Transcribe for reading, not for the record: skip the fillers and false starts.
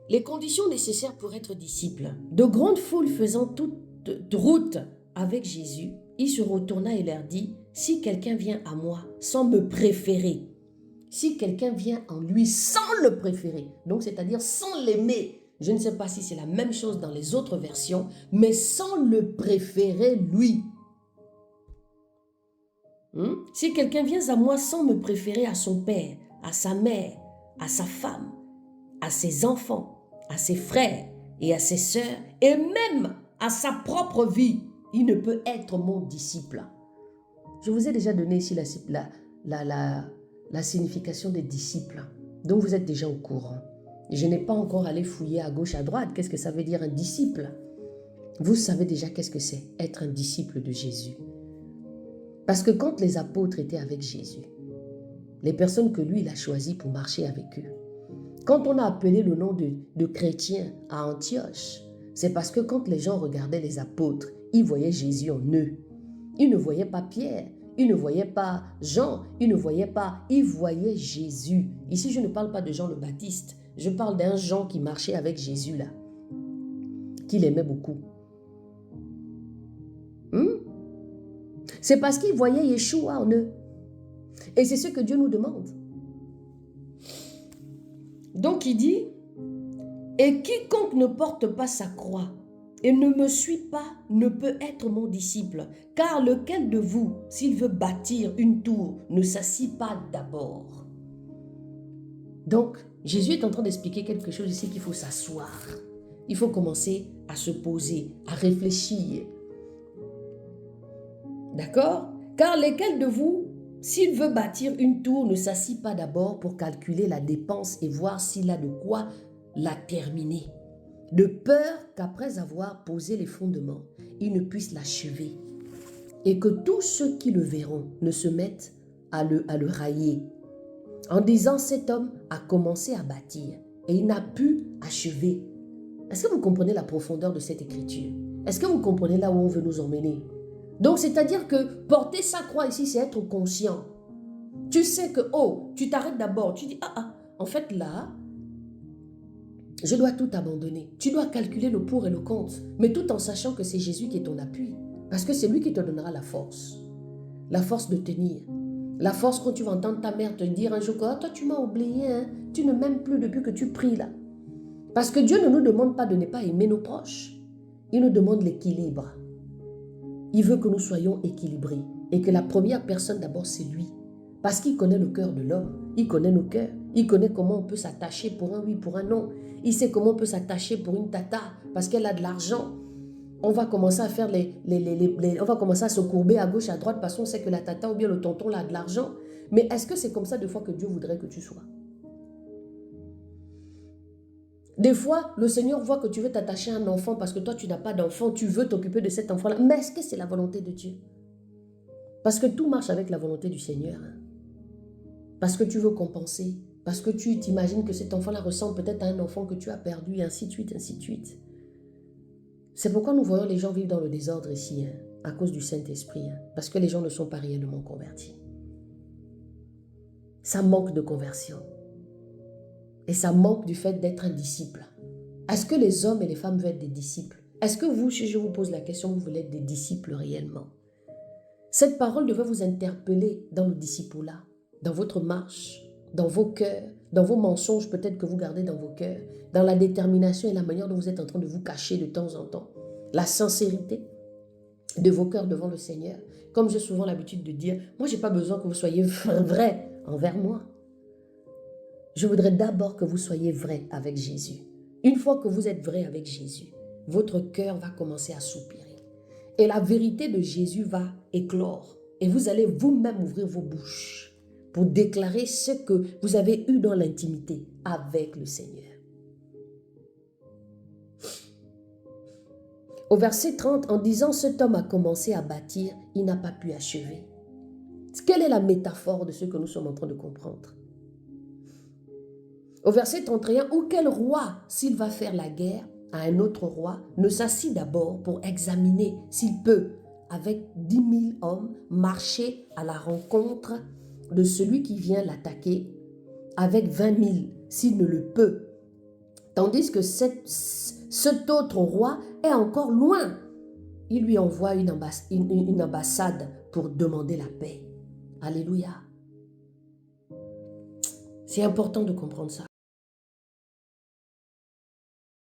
les conditions nécessaires pour être disciple. De grandes foules faisant toute route avec Jésus, il se retourna et leur dit, si quelqu'un vient à moi sans me préférer, si quelqu'un vient en lui sans le préférer, donc c'est-à-dire sans l'aimer, je ne sais pas si c'est la même chose dans les autres versions, mais sans le préférer lui. Si quelqu'un vient à moi sans me préférer à son père, à sa mère, à sa femme, à ses enfants, à ses frères et à ses sœurs, et même à sa propre vie, il ne peut être mon disciple. Je vous ai déjà donné ici la signification des disciples, donc vous êtes déjà au courant. Je n'ai pas encore allé fouiller à gauche, à droite, qu'est-ce que ça veut dire un disciple? Vous savez déjà qu'est-ce que c'est, être un disciple de Jésus. Parce que quand les apôtres étaient avec Jésus, les personnes que lui, il a choisies pour marcher avec eux, quand on a appelé le nom de chrétiens à Antioche, c'est parce que quand les gens regardaient les apôtres, ils voyaient Jésus en eux. Ils ne voyaient pas Pierre, ils ne voyaient pas Jean, ils voyaient Jésus. Ici, je ne parle pas de Jean le Baptiste, je parle d'un Jean qui marchait avec Jésus là, qu'il aimait beaucoup. C'est parce qu'ils voyaient Yeshua en eux. Et c'est ce que Dieu nous demande. Donc il dit, et quiconque ne porte pas sa croix et ne me suit pas ne peut être mon disciple. Car lequel de vous, s'il veut bâtir une tour, ne s'assit pas d'abord? Donc, Jésus est en train d'expliquer quelque chose ici qu'il faut s'asseoir. Il faut commencer à se poser, à réfléchir. D'accord? Car lequel de vous, s'il veut bâtir une tour, ne s'assit pas d'abord pour calculer la dépense et voir s'il a de quoi la terminer, de peur qu'après avoir posé les fondements, il ne puisse l'achever, et que tous ceux qui le verront ne se mettent à le railler, en disant cet homme a commencé à bâtir et il n'a pu achever. Est-ce que vous comprenez la profondeur de cette écriture? Est-ce que vous comprenez là où on veut nous emmener? Donc, c'est-à-dire que porter sa croix ici, c'est être conscient. Tu sais que, tu t'arrêtes d'abord. Tu dis, en fait, là, je dois tout abandonner. Tu dois calculer le pour et le contre, mais tout en sachant que c'est Jésus qui est ton appui. Parce que c'est lui qui te donnera la force de tenir. La force quand tu vas entendre ta mère te dire un jour, toi, tu m'as oublié, hein? Tu ne m'aimes plus depuis que tu pries là. Parce que Dieu ne nous demande pas de ne pas aimer nos proches. Il nous demande l'équilibre. Il veut que nous soyons équilibrés et que la première personne d'abord c'est lui. Parce qu'il connaît le cœur de l'homme, il connaît nos cœurs, il connaît comment on peut s'attacher pour un oui, pour un non. Il sait comment on peut s'attacher pour une tata parce qu'elle a de l'argent. On va commencer à faire on va commencer à se courber à gauche, à droite parce qu'on sait que la tata ou bien le tonton là a de l'argent. Mais est-ce que c'est comme ça des fois que Dieu voudrait que tu sois? Des fois, le Seigneur voit que tu veux t'attacher à un enfant parce que toi, tu n'as pas d'enfant, tu veux t'occuper de cet enfant-là. Mais est-ce que c'est la volonté de Dieu? Parce que tout marche avec la volonté du Seigneur. Parce que tu veux compenser. Parce que tu t'imagines que cet enfant-là ressemble peut-être à un enfant que tu as perdu, et ainsi de suite, ainsi de suite. C'est pourquoi nous voyons les gens vivre dans le désordre ici, à cause du Saint-Esprit. Parce que les gens ne sont pas réellement convertis. Ça manque de conversion. Et ça manque du fait d'être un disciple. Est-ce que les hommes et les femmes veulent être des disciples? Est-ce que vous, si je vous pose la question, vous voulez être des disciples réellement? Cette parole devait vous interpeller dans le discipulat, dans votre marche, dans vos cœurs, dans vos mensonges peut-être que vous gardez dans vos cœurs, dans la détermination et la manière dont vous êtes en train de vous cacher de temps en temps, la sincérité de vos cœurs devant le Seigneur. Comme j'ai souvent l'habitude de dire, moi je n'ai pas besoin que vous soyez vrai envers moi. Je voudrais d'abord que vous soyez vrai avec Jésus. Une fois que vous êtes vrai avec Jésus, votre cœur va commencer à soupirer. Et la vérité de Jésus va éclore. Et vous allez vous-même ouvrir vos bouches pour déclarer ce que vous avez eu dans l'intimité avec le Seigneur. Au verset 30, en disant « Cet homme a commencé à bâtir, il n'a pas pu achever ». Quelle est la métaphore de ce que nous sommes en train de comprendre? Au verset 31, « Ou quel roi, s'il va faire la guerre à un autre roi, ne s'assit d'abord pour examiner s'il peut, avec 10 000 hommes, marcher à la rencontre de celui qui vient l'attaquer, avec 20 000, s'il ne le peut, Tandis que cet autre roi est encore loin. Il lui envoie une ambassade pour demander la paix. Alléluia. C'est important de comprendre ça.